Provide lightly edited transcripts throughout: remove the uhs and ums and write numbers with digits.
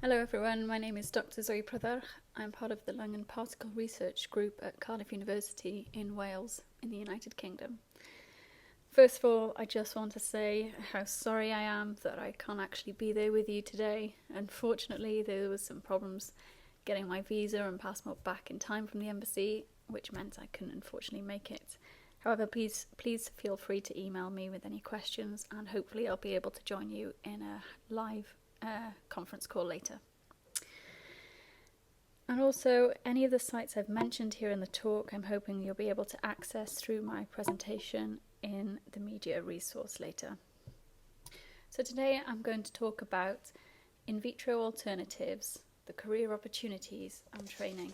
Hello everyone, my name is Dr. Zoe Pryddar. I'm part of the Lung and Particle Research Group at Cardiff University in Wales in the United Kingdom. First of all, I just want to say how sorry I am that I can't actually be there with you today. Unfortunately, there was some problems getting my visa and passport back in time from the embassy, which meant I couldn't unfortunately make it. However, please feel free to email me with any questions, and hopefully I'll be able to join you in a live conference call later. And also, any of the sites I've mentioned here in the talk, I'm hoping you'll be able to access through my presentation in the media resource later. So today I'm going to talk about in vitro alternatives, the career opportunities and training.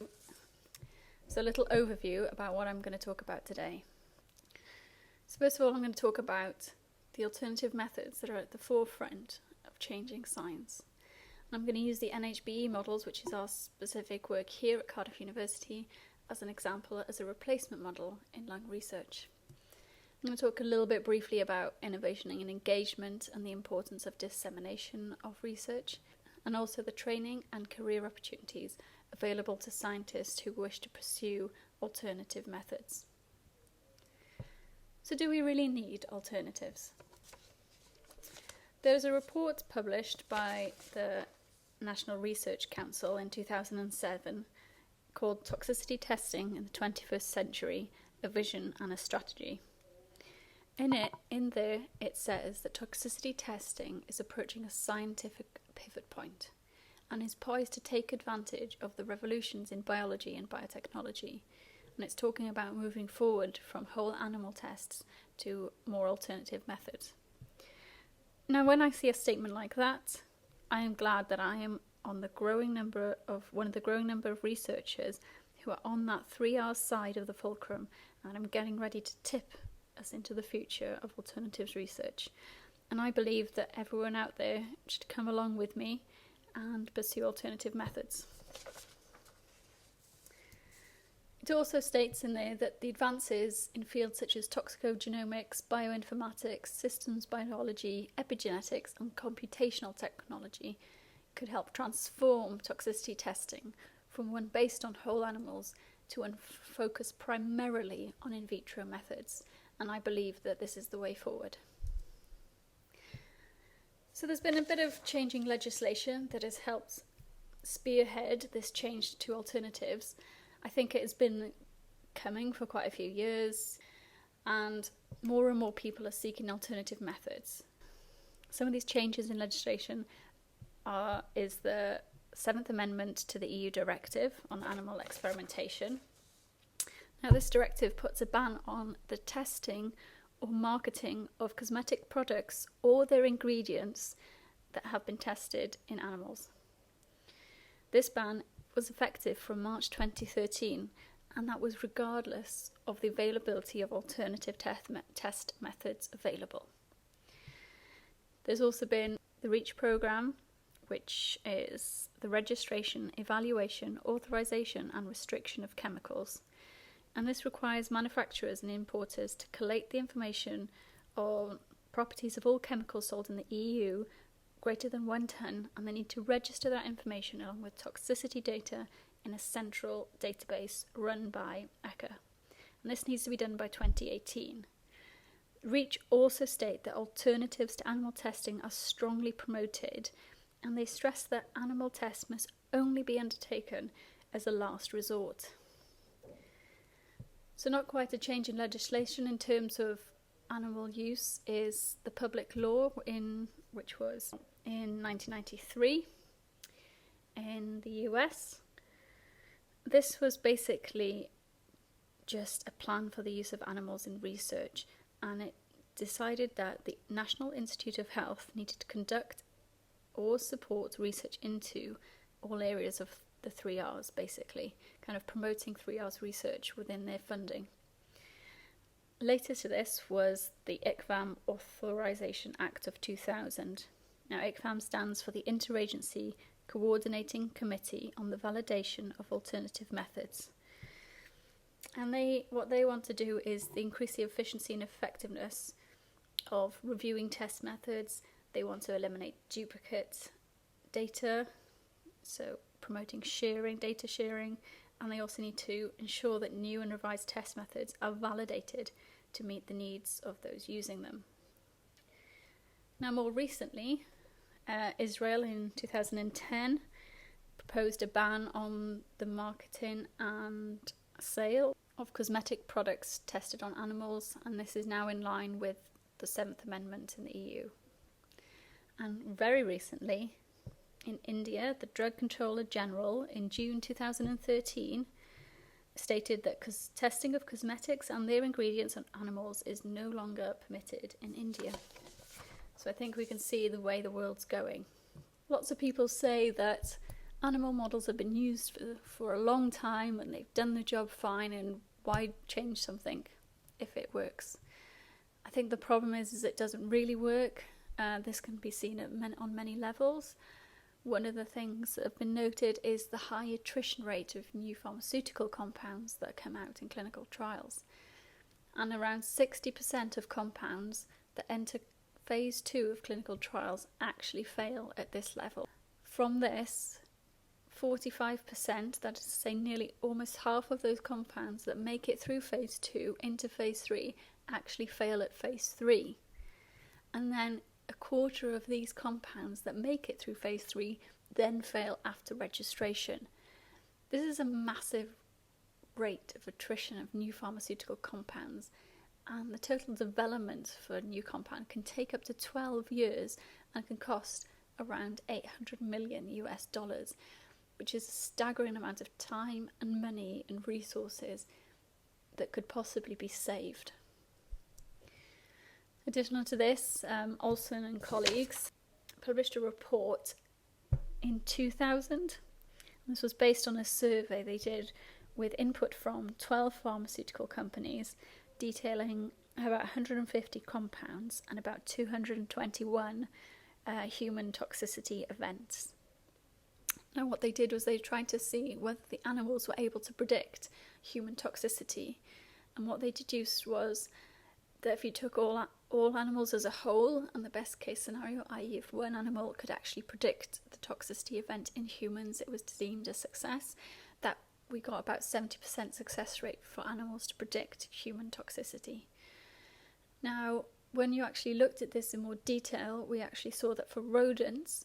So a little overview about what I'm going to talk about today. So first of all, I'm going to talk about the alternative methods that are at the forefront of changing science. And I'm going to use the NHBE models, which is our specific work here at Cardiff University, as an example as a replacement model in lung research. I'm going to talk a little bit briefly about innovation and engagement and the importance of dissemination of research, and also the training and career opportunities available to scientists who wish to pursue alternative methods. So do we really need alternatives? There's a report published by the National Research Council in 2007 called Toxicity Testing in the 21st Century, a Vision and a Strategy. In there, it says that toxicity testing is approaching a scientific pivot point and is poised to take advantage of the revolutions in biology and biotechnology. And it's talking about moving forward from whole animal tests to more alternative methods. Now, when I see a statement like that, I am glad that I am on one of the growing number of researchers who are on that 3 hours side of the fulcrum, and I'm getting ready to tip us into the future of alternatives research. And I believe that everyone out there should come along with me and pursue alternative methods. It also states in there that the advances in fields such as toxicogenomics, bioinformatics, systems biology, epigenetics, and computational technology could help transform toxicity testing from one based on whole animals to one focused primarily on in vitro methods, and I believe that this is the way forward. So there's been a bit of changing legislation that has helped spearhead this change to alternatives. I think it has been coming for quite a few years, and more people are seeking alternative methods. Some of these changes in legislation is the 7th Amendment to the EU Directive on Animal Experimentation. Now, this directive puts a ban on the testing or marketing of cosmetic products or their ingredients that have been tested in animals. This ban was effective from March 2013, and that was regardless of the availability of alternative test methods available. There's also been the REACH programme, which is the registration, evaluation, authorisation and restriction of chemicals. And this requires manufacturers and importers to collate the information on properties of all chemicals sold in the EU greater than 1 tonne, and they need to register that information along with toxicity data in a central database run by ECHA. And this needs to be done by 2018. REACH also state that alternatives to animal testing are strongly promoted, and they stress that animal tests must only be undertaken as a last resort. So not quite a change in legislation in terms of animal use is the public law which was in 1993 in the US. This was basically just a plan for the use of animals in research, and it decided that the National Institute of Health needed to conduct or support research into all areas of the 3 Rs, basically, kind of promoting 3 Rs research within their funding. Later to this was the ICVAM Authorization Act of 2000. Now, ICVAM stands for the Interagency Coordinating Committee on the Validation of Alternative Methods. And what they want to do is increase the efficiency and effectiveness of reviewing test methods. They want to eliminate duplicate data so promoting sharing, data sharing, and they also need to ensure that new and revised test methods are validated to meet the needs of those using them. Now, more recently, Israel in 2010 proposed a ban on the marketing and sale of cosmetic products tested on animals, and this is now in line with the 7th Amendment in the EU. And very recently, in India, the Drug Controller General in June 2013 stated that testing of cosmetics and their ingredients on animals is no longer permitted in India. So I think we can see the way the world's going. Lots of people say that animal models have been used for a long time and they've done the job fine, and why change something if it works? I think the problem is it doesn't really work. This can be seen on many levels. One of the things that have been noted is the high attrition rate of new pharmaceutical compounds that come out in clinical trials. And around 60% of compounds that enter phase 2 of clinical trials actually fail at this level. From this, 45%, that is to say nearly almost half of those compounds that make it through phase 2 into phase 3 actually fail at phase 3. And then a quarter of these compounds that make it through phase 3 then fail after registration. This is a massive rate of attrition of new pharmaceutical compounds, and the total development for a new compound can take up to 12 years and can cost around $800 million, which is a staggering amount of time and money and resources that could possibly be saved. Additional to this, Olson and colleagues published a report in 2000. This was based on a survey they did with input from 12 pharmaceutical companies, detailing about 150 compounds and about 221 human toxicity events. Now, what they did was they tried to see whether the animals were able to predict human toxicity, and what they deduced was that if you took all animals as a whole, and the best case scenario, i.e. if one animal could actually predict the toxicity event in humans, it was deemed a success. That we got about 70% success rate for animals to predict human toxicity. Now, when you actually looked at this in more detail, we actually saw that for rodents,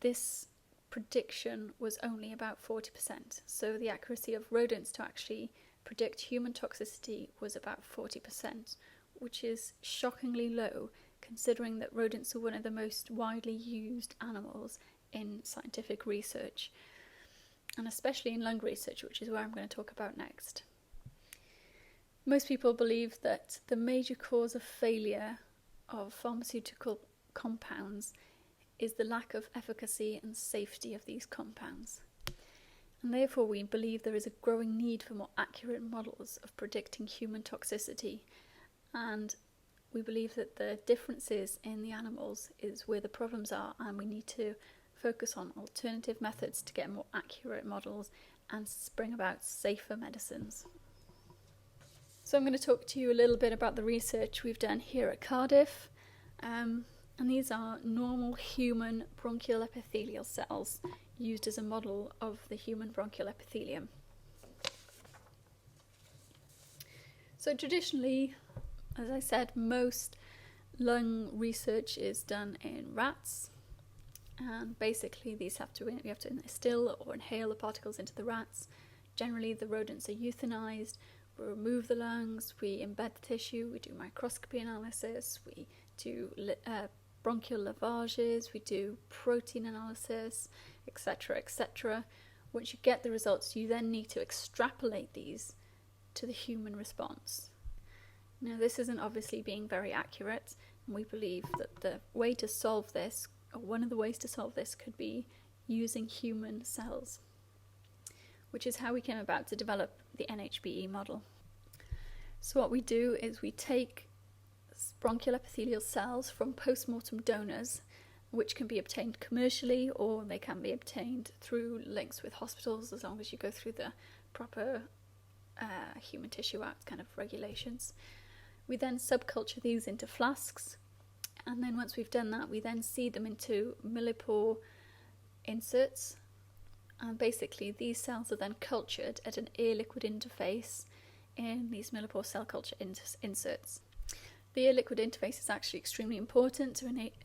this prediction was only about 40%. So the accuracy of rodents to actually predict human toxicity was about 40%, which is shockingly low considering that rodents are one of the most widely used animals in scientific research, and especially in lung research, which is where I'm going to talk about next. Most people believe that the major cause of failure of pharmaceutical compounds is the lack of efficacy and safety of these compounds. And therefore we believe there is a growing need for more accurate models of predicting human toxicity, and we believe that the differences in the animals is where the problems are, and we need to focus on alternative methods to get more accurate models and bring about safer medicines. So I'm going to talk to you a little bit about the research we've done here at Cardiff. And these are normal human bronchial epithelial cells used as a model of the human bronchial epithelium. So traditionally, as I said, most lung research is done in rats, and basically we have to instill or inhale the particles into the rats. Generally the rodents are euthanized, we remove the lungs, we embed the tissue, we do microscopy analysis, we do bronchial lavages, we do protein analysis, etc., etc. Once you get the results, you then need to extrapolate these to the human response. Now, this isn't obviously being very accurate, and we believe that the way to solve this, or one of the ways to solve this, could be using human cells, which is how we came about to develop the NHBE model. So what we do is we take bronchial epithelial cells from post-mortem donors, which can be obtained commercially, or they can be obtained through links with hospitals, as long as you go through the proper Human Tissue Act kind of regulations. We then subculture these into flasks, and then once we've done that, we then seed them into millipore inserts, And basically these cells are then cultured at an air-liquid interface in these millipore cell culture inserts. The air-liquid interface is actually extremely important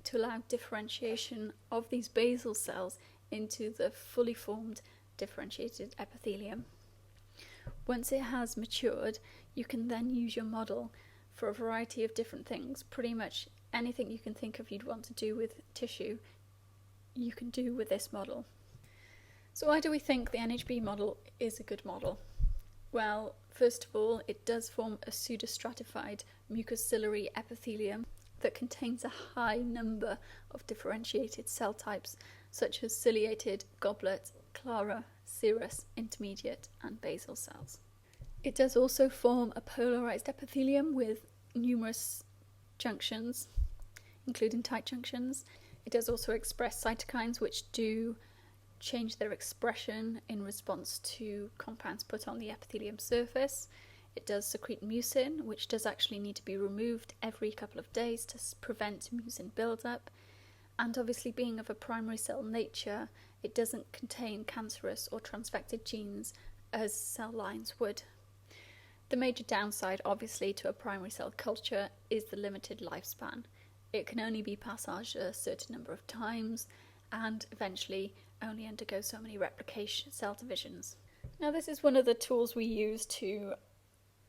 to allow differentiation of these basal cells into the fully formed differentiated epithelium. Once it has matured, you can then use your model for a variety of different things. Pretty much anything you can think of you'd want to do with tissue, you can do with this model. So why do we think the NHB model is a good model? Well, first of all, it does form a pseudostratified mucociliary epithelium that contains a high number of differentiated cell types, such as ciliated, goblet, clara, serous, intermediate, and basal cells. It does also form a polarized epithelium with numerous junctions, including tight junctions. It does also express cytokines, which do change their expression in response to compounds put on the epithelium surface. It does secrete mucin, which does actually need to be removed every couple of days to prevent mucin buildup. And obviously, being of a primary cell nature, it doesn't contain cancerous or transfected genes as cell lines would. The major downside, obviously, to a primary cell culture is the limited lifespan. It can only be passaged a certain number of times and eventually only undergo so many replication cell divisions. Now, this is one of the tools we use to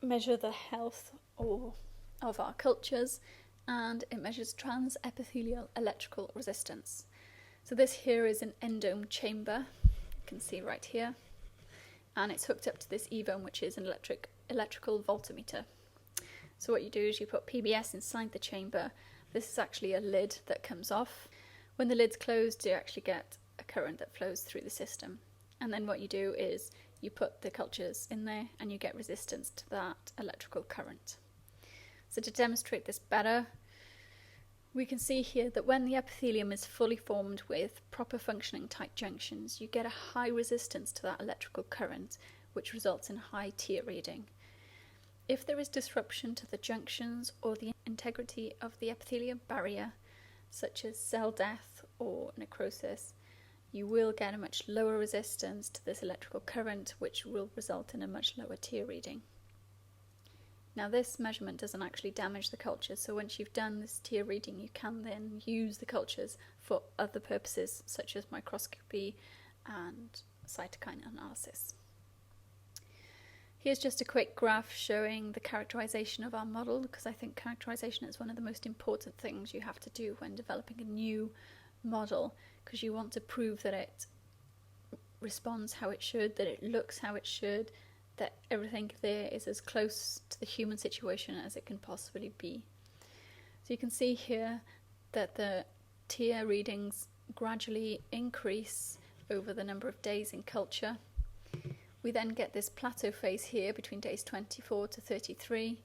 measure the health of our cultures, and it measures transepithelial electrical resistance. So this here is an endome chamber, you can see right here, and it's hooked up to this evome, which is an electrical voltmeter. So what you do is you put PBS inside the chamber. This is actually a lid that comes off. When the lid's closed, you actually get a current that flows through the system. And then what you do is you put the cultures in there and you get resistance to that electrical current. So to demonstrate this better, we can see here that when the epithelium is fully formed with proper functioning tight junctions, you get a high resistance to that electrical current, which results in high tear reading. If there is disruption to the junctions or the integrity of the epithelial barrier, such as cell death or necrosis, you will get a much lower resistance to this electrical current, which will result in a much lower tear reading. Now, this measurement doesn't actually damage the cultures, so once you've done this tear reading, you can then use the cultures for other purposes, such as microscopy and cytokine analysis. Here's just a quick graph showing the characterization of our model, because I think characterization is one of the most important things you have to do when developing a new model, because you want to prove that it responds how it should, that it looks how it should, that everything there is as close to the human situation as it can possibly be. So you can see here that the tear readings gradually increase over the number of days in culture. We then get this plateau phase here between days 24 to 33.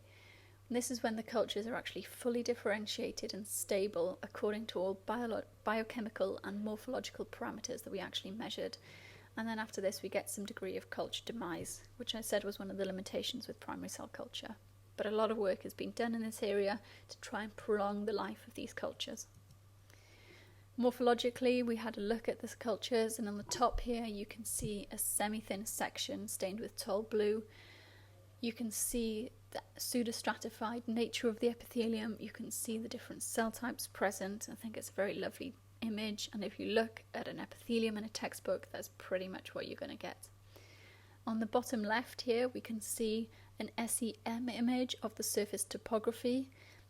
And this is when the cultures are actually fully differentiated and stable according to all biochemical and morphological parameters that we actually measured. And then after this we get some degree of culture demise, which I said was one of the limitations with primary cell culture. But a lot of work has been done in this area to try and prolong the life of these cultures. Morphologically, we had a look at the cultures, and on the top here you can see a semi-thin section stained with tall blue. You can see the pseudostratified nature of the epithelium. You can see the different cell types present. I think it's a very lovely image, and if you look at an epithelium in a textbook, that's pretty much what you're going to get. On the bottom left here we can see an SEM image of the surface topography.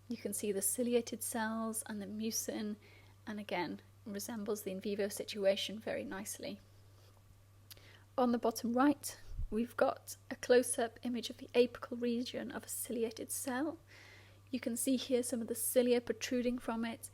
You can see the ciliated cells and the mucin, and again resembles the in vivo situation very nicely. On the bottom right we've got a close-up image of the apical region of a ciliated cell. You can see here some of the cilia protruding from it.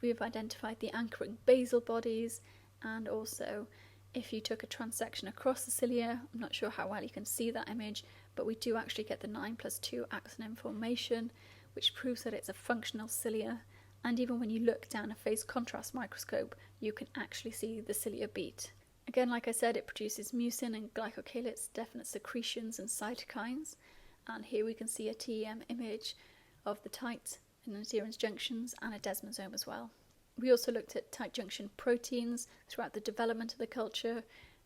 We've identified the anchoring basal bodies, and also if you took a transection across the cilia, I'm not sure how well you can see that image, but we do actually get the 9+2 axon formation, which proves that it's a functional cilia. And even when you look down a phase contrast microscope, you can actually see the cilia beat. Again, like I said, it produces mucin and glycocalyx, definite secretions and cytokines. And here we can see a TEM image of the tight and adherens junctions and a desmosome as well. We also looked at tight junction proteins throughout the development of the culture,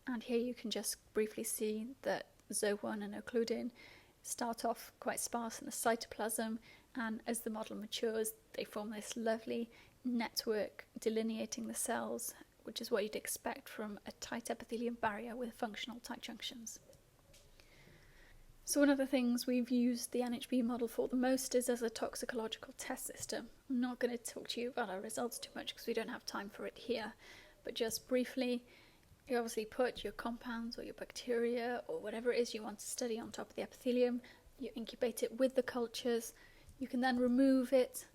And here you can just briefly see that ZO1 and occludin start off quite sparse in the cytoplasm, and as the model matures they form this lovely network delineating the cells, which is what you'd expect from a tight epithelium barrier with functional tight junctions. So one of the things we've used the NHB model for the most is as a toxicological test system. I'm not going to talk to you about our results too much because we don't have time for it here, but just briefly, you obviously put your compounds or your bacteria or whatever it is you want to study on top of the epithelium, you incubate it with the cultures, you can then remove it,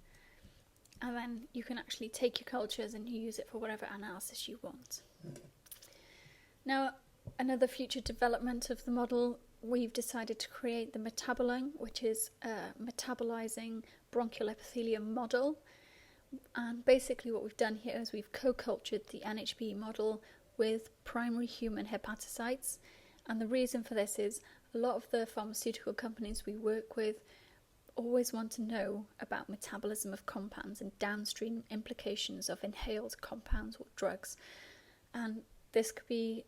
and then you can actually take your cultures and use it for whatever analysis you want. Now, another future development of the model, we've decided to create the metabolome, which is a metabolizing bronchial epithelium model. And basically what we've done here is we've co-cultured the NHB model with primary human hepatocytes. And the reason for this is a lot of the pharmaceutical companies we work with always want to know about metabolism of compounds and downstream implications of inhaled compounds or drugs. And this could be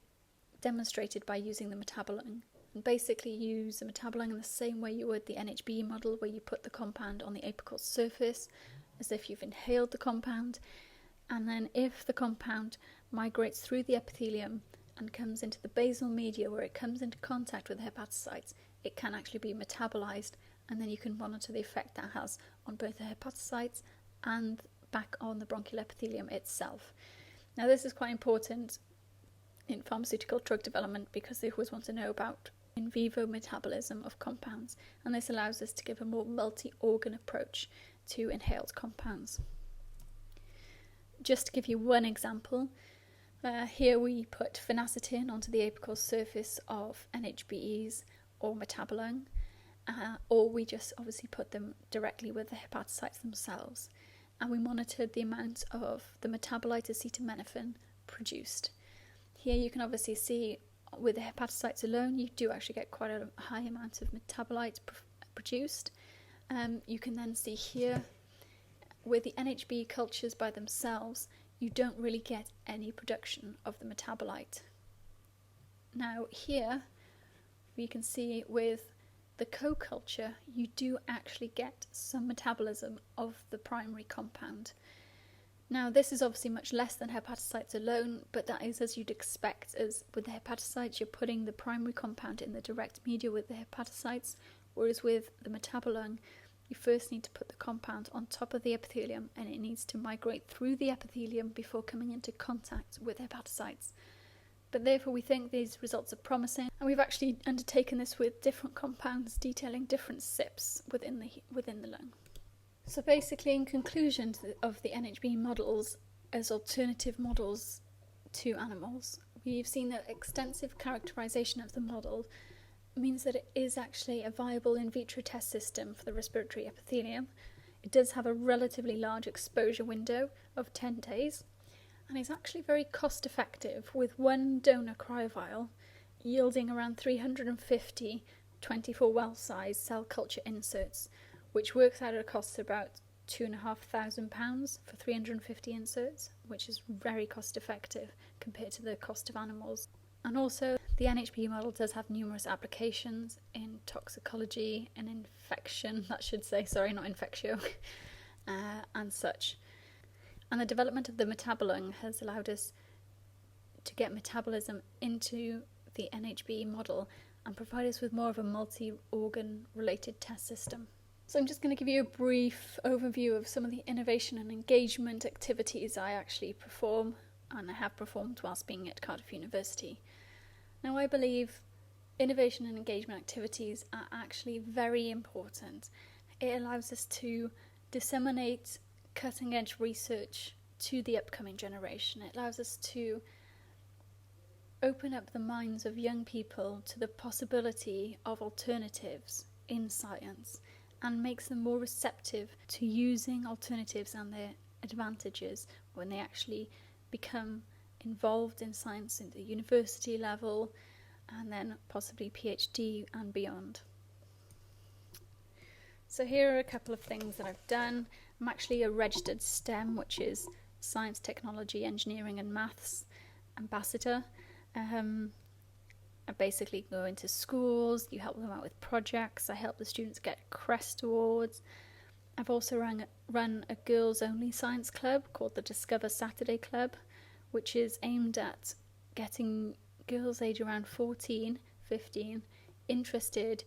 demonstrated by using the metabolome. And basically use the metabolome in the same way you would the NHB model, where you put the compound on the apical surface as if you've inhaled the compound, and then if the compound migrates through the epithelium and comes into the basal media where it comes into contact with the hepatocytes, it can actually be metabolized, and then you can monitor the effect that has on both the hepatocytes and back on the bronchial epithelium itself. Now this is quite important in pharmaceutical drug development because they always want to know about in vivo metabolism of compounds, and this allows us to give a more multi-organ approach to inhaled compounds. Just to give you one example, here we put phenacetin onto the apical surface of NHBEs or metabolome, or we just obviously put them directly with the hepatocytes themselves, and we monitored the amount of the metabolite acetaminophen produced. Here you can obviously see with the hepatocytes alone you do actually get quite a high amount of metabolite produced. You can then see here with the NHB cultures by themselves you don't really get any production of the metabolite. Now here we can see with the co-culture you do actually get some metabolism of the primary compound. Now this is obviously much less than hepatocytes alone, but that is as you'd expect, as with the hepatocytes you're putting the primary compound in the direct media with the hepatocytes, whereas with the metabolome you first need to put the compound on top of the epithelium and it needs to migrate through the epithelium before coming into contact with hepatocytes. But therefore we think these results are promising, and we've actually undertaken this with different compounds detailing different SIPs within the lung. So basically, in conclusion of the NHB models as alternative models to animals, we've seen that extensive characterization of the model means that it is actually a viable in vitro test system for the respiratory epithelium. It does have a relatively large exposure window of 10 days, and is actually very cost effective, with one donor cryovial yielding around 350 24 well-sized cell culture inserts, which works out at a cost of about £2,500 for 350 inserts, which is very cost effective compared to the cost of animals. And also the NHB model does have numerous applications in toxicology and infection, not infectio, and such. And the development of the metabolome has allowed us to get metabolism into the NHB model and provide us with more of a multi-organ related test system. So I'm just going to give you a brief overview of some of the innovation and engagement activities I actually perform and I have performed whilst being at Cardiff University. Now I believe innovation and engagement activities are actually very important. It allows us to disseminate cutting edge research to the upcoming generation. It allows us to open up the minds of young people to the possibility of alternatives in science, and makes them more receptive to using alternatives and their advantages when they actually become involved in science at the university level and then possibly PhD and beyond. So here are a couple of things that I've done. I'm actually a registered STEM, which is Science, Technology, Engineering and Maths ambassador. I basically go into schools, you help them out with projects, I help the students get CREST awards. I've also run a girls-only science club called the Discover Saturday Club, which is aimed at getting girls aged around 14, 15 interested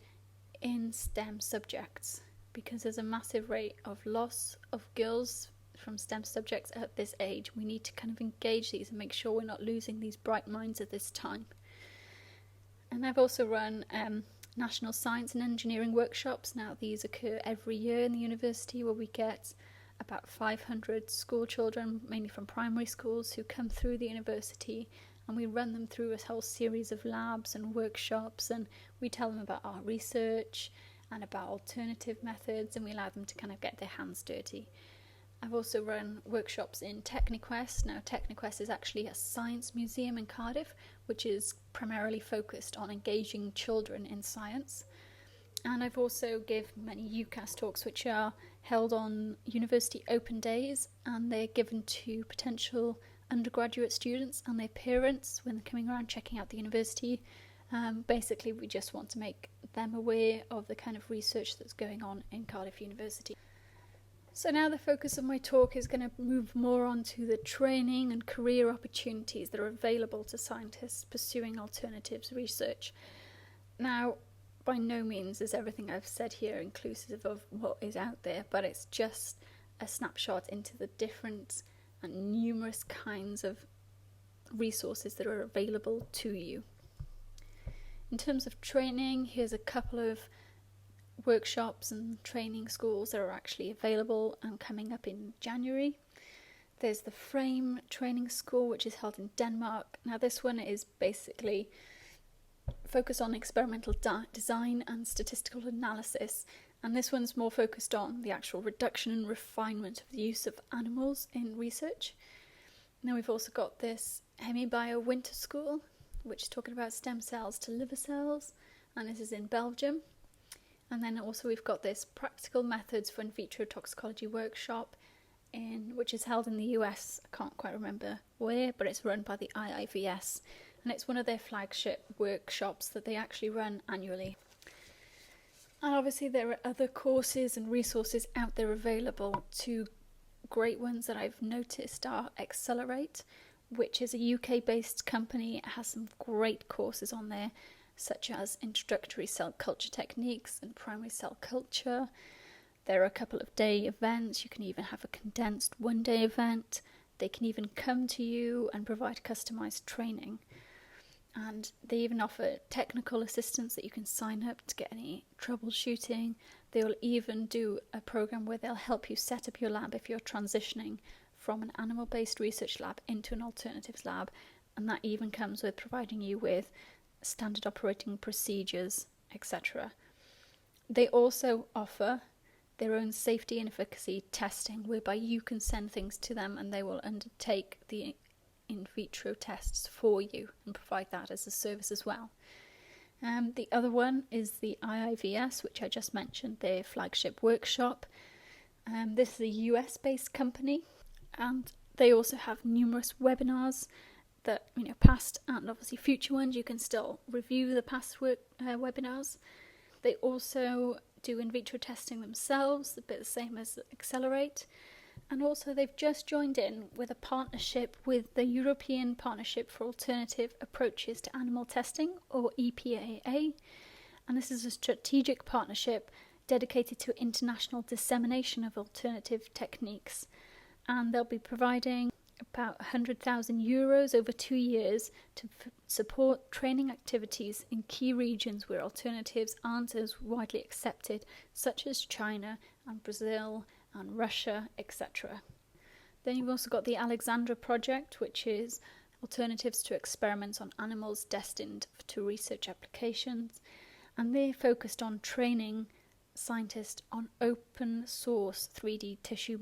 in STEM subjects, because there's a massive rate of loss of girls from STEM subjects at this age. We need to kind of engage these and make sure we're not losing these bright minds at this time. And I've also run national science and engineering workshops. Now these occur every year in the university, where we get about 500 school children, mainly from primary schools, who come through the university, and we run them through a whole series of labs and workshops, and we tell them about our research and about alternative methods, and we allow them to kind of get their hands dirty. I've also run workshops in TechniQuest. Now TechniQuest is actually a science museum in Cardiff, which is primarily focused on engaging children in science. And I've also give many UCAS talks, which are held on university open days, and they're given to potential undergraduate students and their parents when they're coming around checking out the university. Basically, we just want to make them aware of the kind of research that's going on in Cardiff University. So now the focus of my talk is going to move more on to the training and career opportunities that are available to scientists pursuing alternatives research. Now, by no means is everything I've said here inclusive of what is out there, but it's just a snapshot into the different and numerous kinds of resources that are available to you. In terms of training, here's a couple of workshops and training schools that are actually available and coming up in January. There's the Frame Training School, which is held in Denmark. Now this one is basically focused on experimental design and statistical analysis, and this one's more focused on the actual reduction and refinement of the use of animals in research. Now we've also got this HemiBio Winter School, which is talking about stem cells to liver cells, and this is in Belgium. And then also we've got this Practical Methods for In Vitro Toxicology workshop, which is held in the US. I can't quite remember where, but it's run by the IIVS, and it's one of their flagship workshops that they actually run annually. And obviously there are other courses and resources out there available. Two great ones that I've noticed are Accelerate, which is a UK-based company. It has some great courses on there, such as introductory cell culture techniques and primary cell culture. There are a couple of day events. You can even have a condensed one-day event. They can even come to you and provide customized training. And they even offer technical assistance that you can sign up to get any troubleshooting. They will even do a program where they'll help you set up your lab if you're transitioning from an animal-based research lab into an alternatives lab. And that even comes with providing you with standard operating procedures, etc. They also offer their own safety and efficacy testing, whereby you can send things to them and they will undertake the in vitro tests for you and provide that as a service as well. The other one is the IIVS, which I just mentioned, their flagship workshop. This is a US-based company, and they also have numerous webinars that, past and obviously future ones. You can still review the past webinars. They also do in vitro testing themselves, a bit the same as Accelerate. And also they've just joined in with a partnership with the European Partnership for Alternative Approaches to Animal Testing, or EPAA. And this is a strategic partnership dedicated to international dissemination of alternative techniques. And they'll be providing about €100,000 over 2 years to support training activities in key regions where alternatives aren't as widely accepted, such as China and Brazil and Russia, etc. Then you've also got the Alexandra project, which is alternatives to experiments on animals destined to research applications, and they're focused on training scientists on open source 3D tissue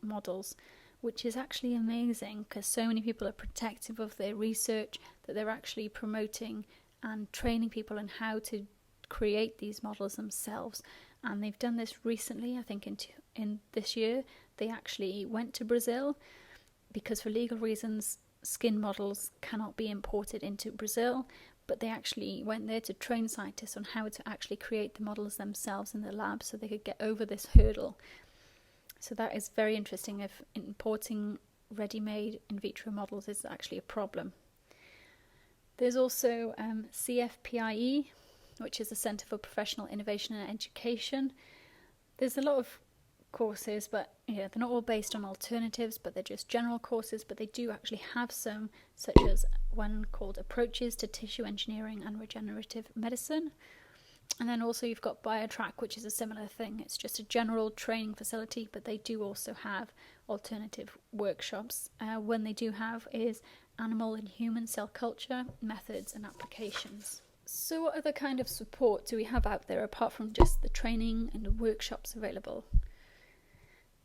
models, which is actually amazing because so many people are protective of their research that they're actually promoting and training people on how to create these models themselves. And they've done this recently, I think in this year. They actually went to Brazil because for legal reasons skin models cannot be imported into Brazil, but they actually went there to train scientists on how to actually create the models themselves in the lab so they could get over this hurdle. So that is very interesting if importing ready-made in vitro models is actually a problem. There's also CFPIE, which is the Centre for Professional Innovation and Education. There's a lot of courses, but they're not all based on alternatives, but they're just general courses, but they do actually have some, such as one called Approaches to Tissue Engineering and Regenerative Medicine. And then also you've got BioTrack, which is a similar thing. It's just a general training facility, but they do also have alternative workshops. One they do have is Animal and Human Cell Culture Methods and Applications. So what other kind of support do we have out there apart from just the training and the workshops available?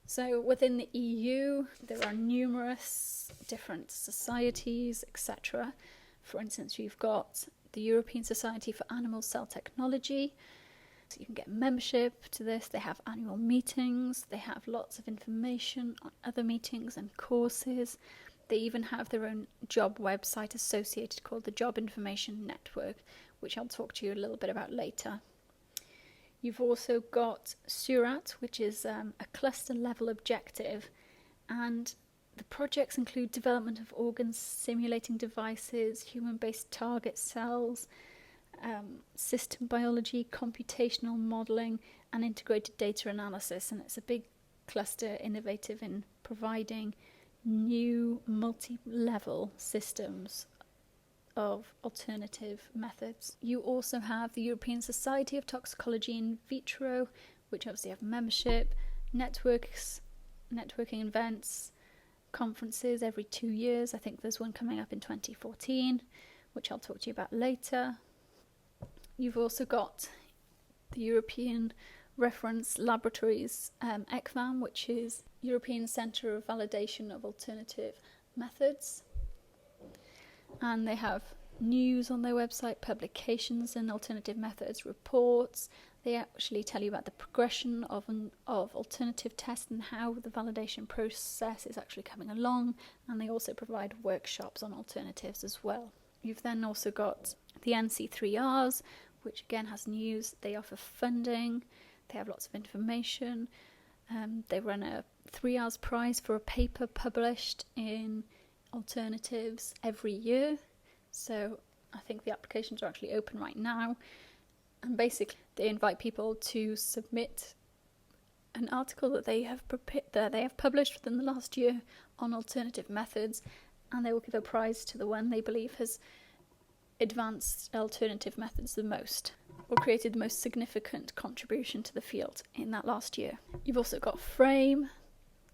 So within the EU, there are numerous different societies, etc. For instance, you've got the European Society for Animal Cell Technology. So you can get membership to this. They have annual meetings. They have lots of information on other meetings and courses. They even have their own job website associated called the Job Information Network, which I'll talk to you a little bit about later. You've also got SURAT, which is a cluster level objective, and the projects include development of organ simulating devices, human-based target cells, system biology, computational modelling, and integrated data analysis. And it's a big cluster innovative in providing new multi-level systems of alternative methods. You also have the European Society of Toxicology in Vitro, which obviously have membership, networking events, conferences every 2 years. I think there's one coming up in 2014, which I'll talk to you about later. You've also got the European Reference Laboratories, ECVAM, which is European Centre of Validation of Alternative Methods. And they have news on their website, publications and alternative methods, reports. They actually tell you about the progression of alternative tests and how the validation process is actually coming along, and they also provide workshops on alternatives as well. You've then also got the NC3Rs, which again has news. They offer funding, they have lots of information. They run a 3Rs prize for a paper published in alternatives every year. So I think the applications are actually open right now. And basically they invite people to submit an article that they have published within the last year on alternative methods, and they will give a prize to the one they believe has advanced alternative methods the most, or created the most significant contribution to the field in that last year. You've also got Frame,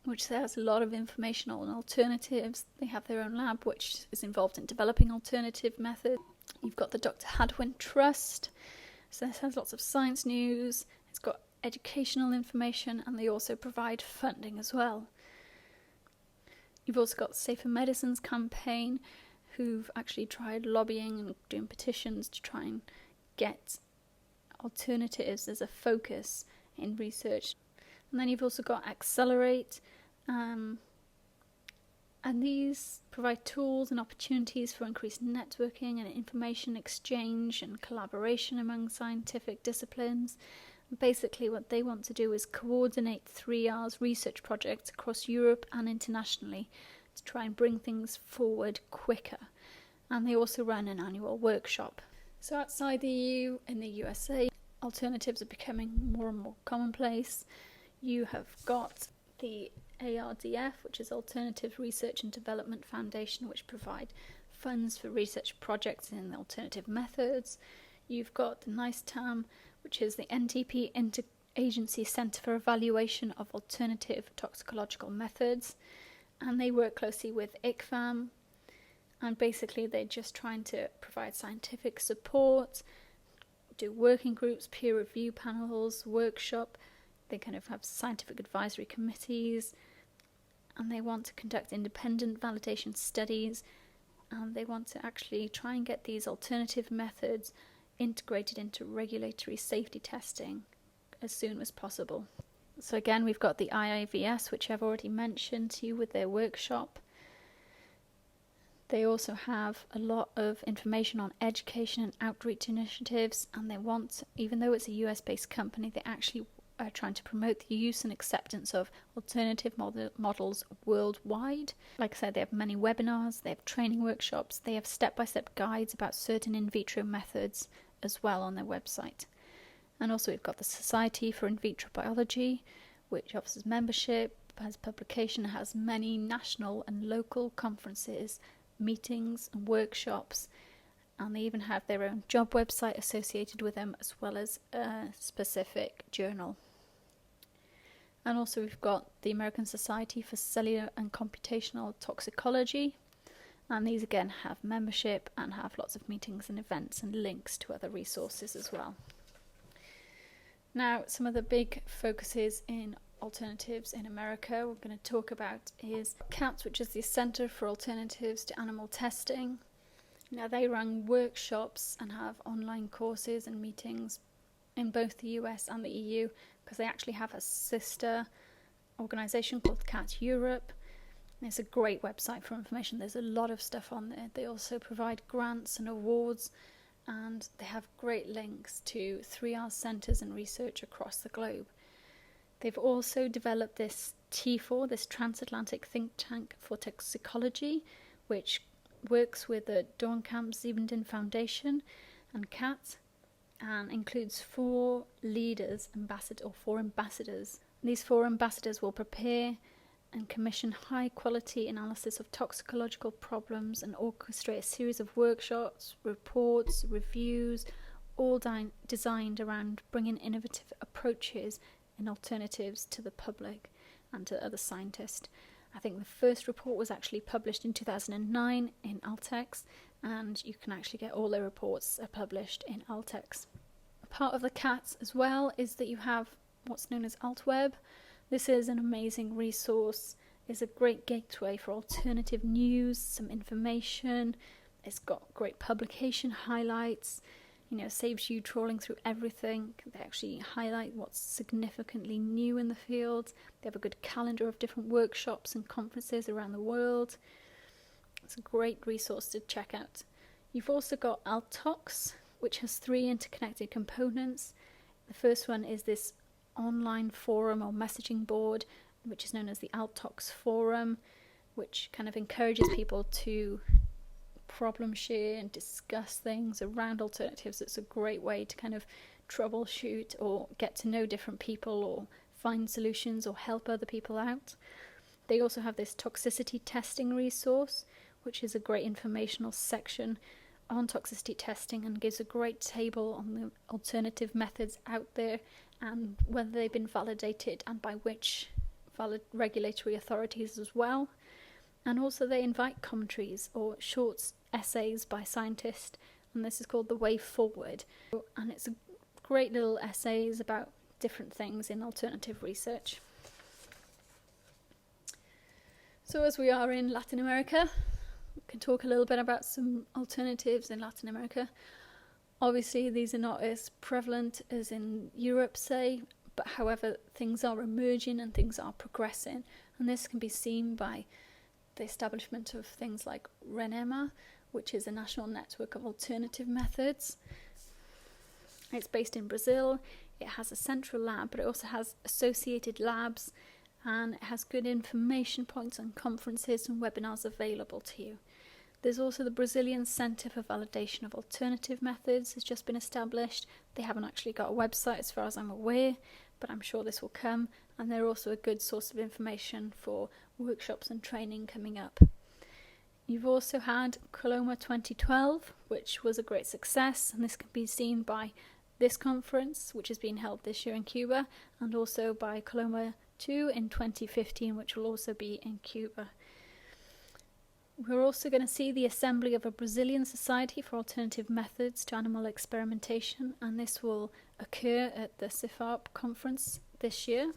which has a lot of information on alternatives. They have their own lab, which is involved in developing alternative methods. You've got the Dr. Hadwin Trust. So this has lots of science news. It's got educational information, and they also provide funding as well. You've also got Safer Medicines campaign, who've actually tried lobbying and doing petitions to try and get alternatives as a focus in research. And then you've also got Accelerate, and these provide tools and opportunities for increased networking and information exchange and collaboration among scientific disciplines. And basically what they want to do is coordinate 3R's research projects across Europe and internationally to try and bring things forward quicker. And they also run an annual workshop. So outside the EU, in the USA, alternatives are becoming more and more commonplace. You have got the ARDF, which is Alternative Research and Development Foundation, which provide funds for research projects in alternative methods. You've got the NICETAM, which is the NTP Interagency Centre for Evaluation of Alternative Toxicological Methods, and they work closely with ICFAM, and basically they're just trying to provide scientific support, do working groups, peer review panels, workshop. They kind of have scientific advisory committees, and they want to conduct independent validation studies, and they want to actually try and get these alternative methods integrated into regulatory safety testing as soon as possible. So again, we've got the IIVS, which I've already mentioned to you with their workshop. They also have a lot of information on education and outreach initiatives, and they want, even though it's a US-based company, they actually are trying to promote the use and acceptance of alternative models worldwide. Like I said, they have many webinars, they have training workshops, they have step-by-step guides about certain in vitro methods as well on their website. And also we've got the Society for In Vitro Biology, which offers membership, has publication, has many national and local conferences, meetings and workshops, and they even have their own job website associated with them, as well as a specific journal. And also we've got the American Society for Cellular and Computational Toxicology, and these again have membership and have lots of meetings and events and links to other resources as well. Now, some of the big focuses in alternatives in America we're going to talk about is CATS, which is the Centre for Alternatives to Animal Testing. Now, they run workshops and have online courses and meetings in both the US and the EU, because they actually have a sister organisation called CATS Europe. It's a great website for information. There's a lot of stuff on there. They also provide grants and awards, and they have great links to 3R centres and research across the globe. They've also developed this T4, this Transatlantic Think Tank for Toxicology, which works with the Dornkamp-Siebenden Foundation and CAT, and includes 4 ambassadors. These 4 ambassadors will prepare and commission high-quality analysis of toxicological problems and orchestrate a series of workshops, reports, reviews, all designed around bringing innovative approaches and alternatives to the public and to other scientists. I think the first report was actually published in 2009 in Altex, and you can actually get all their reports published in Altex. Part of the CATS as well is that you have what's known as AltWeb. This is an amazing resource. It's a great gateway for alternative news, some information. It's got great publication highlights. Saves you trawling through everything. They actually highlight what's significantly new in the field. They have a good calendar of different workshops and conferences around the world. It's a great resource to check out. You've also got Altox, which has 3 interconnected components. The first one is this online forum or messaging board, which is known as the Altox Forum, which kind of encourages people to problem share and discuss things around alternatives. It's a great way to kind of troubleshoot or get to know different people or find solutions or help other people out. They also have this toxicity testing resource, which is a great informational section on toxicity testing and gives a great table on the alternative methods out there and whether they've been validated and by which valid regulatory authorities as well. And also they invite commentaries or short essays by scientists, and this is called The Way Forward. And it's a great little essays about different things in alternative research. So as we are in Latin America, we can talk a little bit about some alternatives in Latin America. Obviously, these are not as prevalent as in Europe, say, but however, things are emerging and things are progressing, and this can be seen by the establishment of things like RENEMA, which is a national network of alternative methods. It's based in Brazil. It has a central lab, but it also has associated labs, and it has good information points and conferences and webinars available to you. There's also the Brazilian Centre for Validation of Alternative Methods has just been established. They haven't actually got a website as far as I'm aware, but I'm sure this will come, and they're also a good source of information for workshops and training coming up. You've also had Coloma 2012, which was a great success, and this can be seen by this conference, which is being held this year in Cuba, and also by Coloma 2 in 2015, which will also be in Cuba. We're also going to see the assembly of a Brazilian Society for Alternative Methods to Animal Experimentation, and this will occur at the CIFARP conference this year.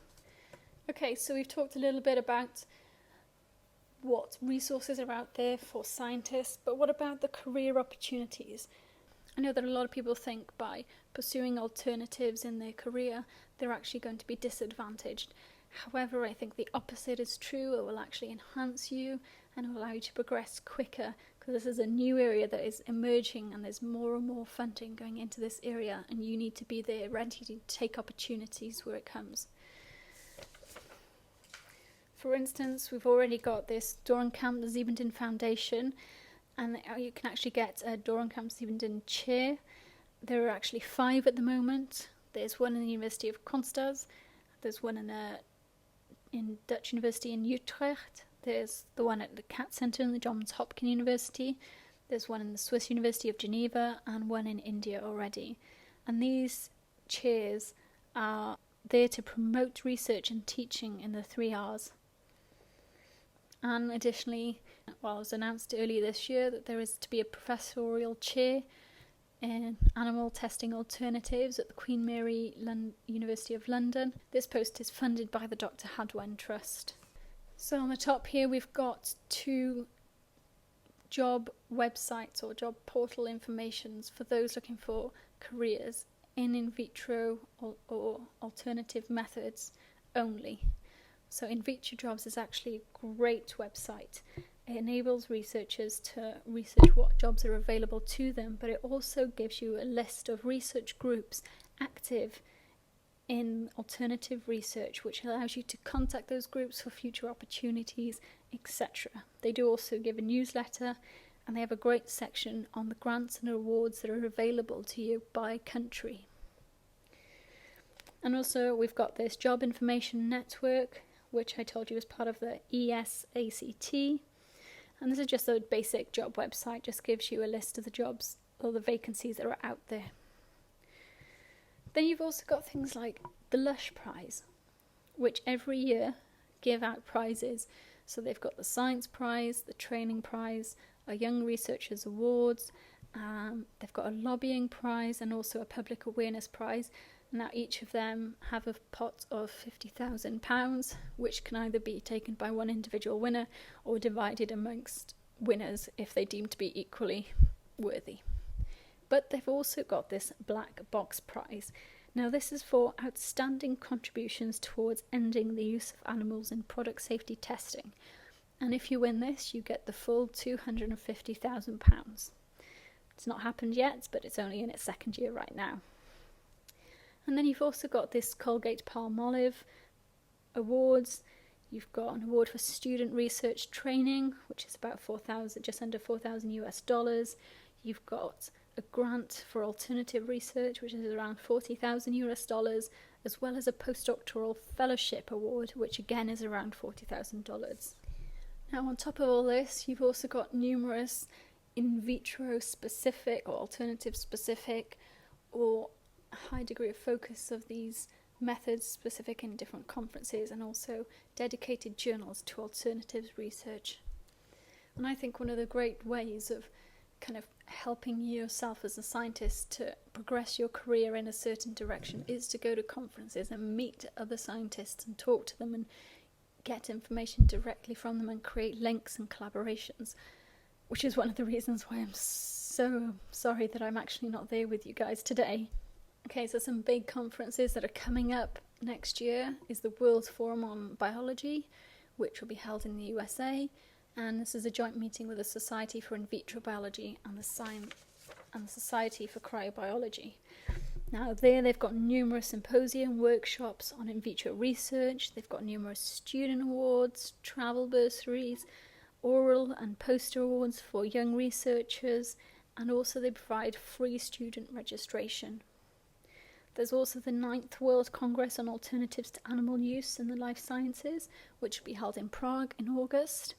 Okay, so we've talked a little bit about what resources are out there for scientists, but what about the career opportunities? I know that a lot of people think by pursuing alternatives in their career, they're actually going to be disadvantaged. However, I think the opposite is true. It will actually enhance you and allow you to progress quicker, because this is a new area that is emerging and there's more and more funding going into this area, and you need to be there ready to take opportunities where it comes. For instance, we've already got this Doornkamp Siebenden Foundation, and you can actually get a Doornkamp Siebenden chair. There are actually 5 at the moment. There's one in the University of Constance, there's one in Dutch University in Utrecht, there's the one at the Cat Centre in the Johns Hopkins University, there's one in the Swiss University of Geneva, and one in India already. And these chairs are there to promote research and teaching in the 3 R's. And additionally, it was announced earlier this year that there is to be a professorial chair in animal testing alternatives at the Queen Mary University of London. This post is funded by the Dr. Hadwan Trust. So on the top here we've got 2 job websites or job portal informations for those looking for careers in vitro or alternative methods only. So In Vitro Jobs is actually a great website. It enables researchers to research what jobs are available to them, but it also gives you a list of research groups active in alternative research, which allows you to contact those groups for future opportunities, etc. They do also give a newsletter, and they have a great section on the grants and awards that are available to you by country. And also we've got this job information network, which I told you is part of the ESACT. And this is just a basic job website, just gives you a list of the jobs or the vacancies that are out there. Then you've also got things like the Lush Prize, which every year give out prizes. So they've got the Science Prize, the Training Prize, a Young Researchers Awards, they've got a Lobbying Prize and also a Public Awareness Prize. Now each of them have a pot of £50,000, which can either be taken by one individual winner or divided amongst winners if they deem to be equally worthy. But they've also got this Black Box Prize. Now this is for outstanding contributions towards ending the use of animals in product safety testing. And if you win this, you get the full £250,000. It's not happened yet, but it's only in its 2nd year right now. And then you've also got this Colgate-Palmolive Awards. You've got an award for student research training, which is about just under $4,000. You've got a grant for alternative research, which is around $40,000, as well as a postdoctoral fellowship award, which again is around $40,000. Now, on top of all this, you've also got numerous in vitro specific or alternative specific or high degree of focus of these methods specific in different conferences, and also dedicated journals to alternatives research. And I think one of the great ways of kind of helping yourself as a scientist to progress your career in a certain direction is to go to conferences and meet other scientists and talk to them and get information directly from them and create links and collaborations, which is one of the reasons why I'm so sorry that I'm actually not there with you guys today. Okay, so some big conferences that are coming up next year is the World Forum on Biology, which will be held in the USA, and this is a joint meeting with the Society for In Vitro Biology and the Society for Cryobiology. Now there they've got numerous symposia and workshops on in vitro research, they've got numerous student awards, travel bursaries, oral and poster awards for young researchers, and also they provide free student registration. There's also the 9th World Congress on Alternatives to Animal Use in the Life Sciences, which will be held in Prague in August.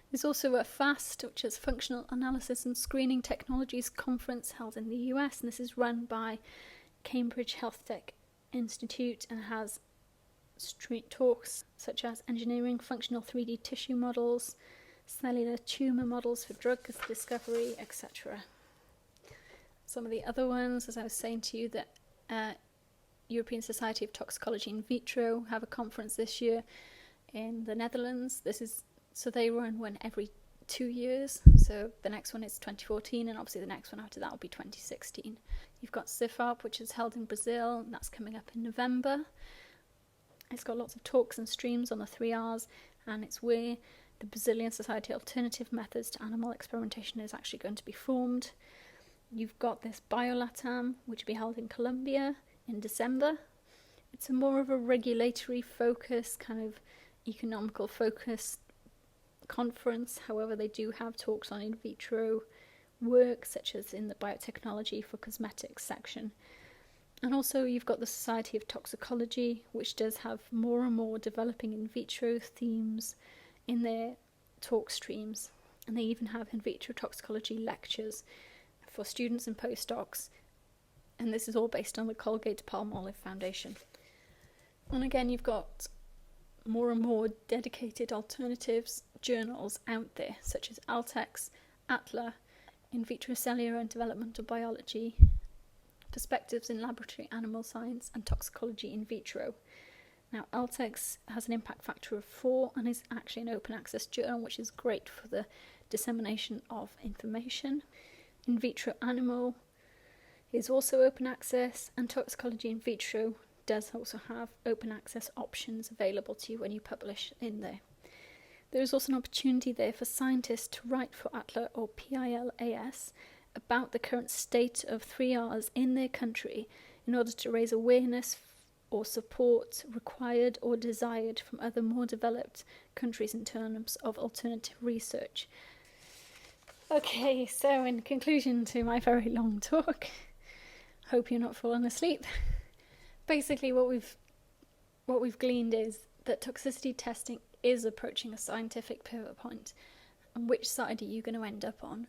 There's also a FAST, which is Functional Analysis and Screening Technologies Conference held in the US, and this is run by Cambridge Health Tech Institute and has street talks such as engineering functional 3D tissue models, cellular tumour models for drug discovery, etc. Some of the other ones, as I was saying to you, that European Society of Toxicology in Vitro have a conference this year in the Netherlands. So they run one every 2 years. So the next one is 2014, and obviously the next one after that will be 2016. You've got CIFARP, which is held in Brazil, and that's coming up in November. It's got lots of talks and streams on the 3 R's, and it's where The Brazilian Society of Alternative Methods to Animal Experimentation is actually going to be formed. You've got this BioLatam, which will be held in Colombia in December. It's more of a regulatory focus, kind of economical focus conference. However, they do have talks on in vitro work, such as in the biotechnology for cosmetics section. And also you've got the Society of Toxicology, which does have more and more developing in vitro themes in their talk streams. And they even have in vitro toxicology lectures for students and postdocs. And this is all based on the Colgate Palmolive Foundation. And again, you've got more and more dedicated alternatives journals out there, such as Altex, ATLA, In Vitro Cellular and Developmental Biology, Perspectives in Laboratory Animal Science, and Toxicology in Vitro. Now, Altex has an impact factor of 4 and is actually an open access journal, which is great for the dissemination of information. In Vitro Animal is also open access, and Toxicology in Vitro does also have open access options available to you when you publish in there. There is also an opportunity there for scientists to write for ATLA or PILAS about the current state of 3Rs in their country in order to raise awareness or support required or desired from other more developed countries in terms of alternative research. Okay, so in conclusion to my very long talk, hope you're not falling asleep. Basically what we've gleaned is that toxicity testing is approaching a scientific pivot point, and which side are you going to end up on?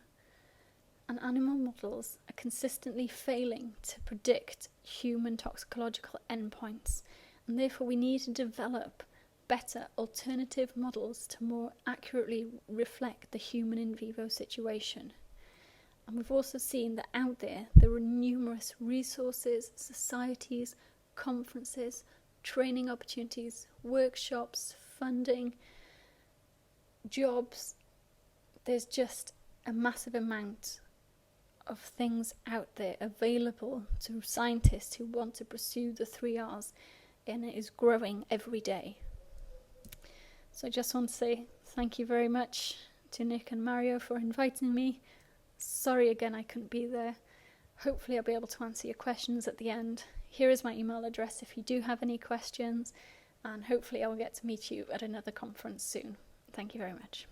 And animal models are consistently failing to predict human toxicological endpoints, and therefore we need to develop better alternative models to more accurately reflect the human in vivo situation. And we've also seen that out there are numerous resources, societies, conferences, training opportunities, workshops, funding, jobs. There's just a massive amount of things out there available to scientists who want to pursue the 3Rs, and it is growing every day. So I just want to say thank you very much to Nick and Mario for inviting me. Sorry again I couldn't be there. Hopefully I'll be able to answer your questions at the end. Here is my email address if you do have any questions, and hopefully I'll get to meet you at another conference soon. Thank you very much.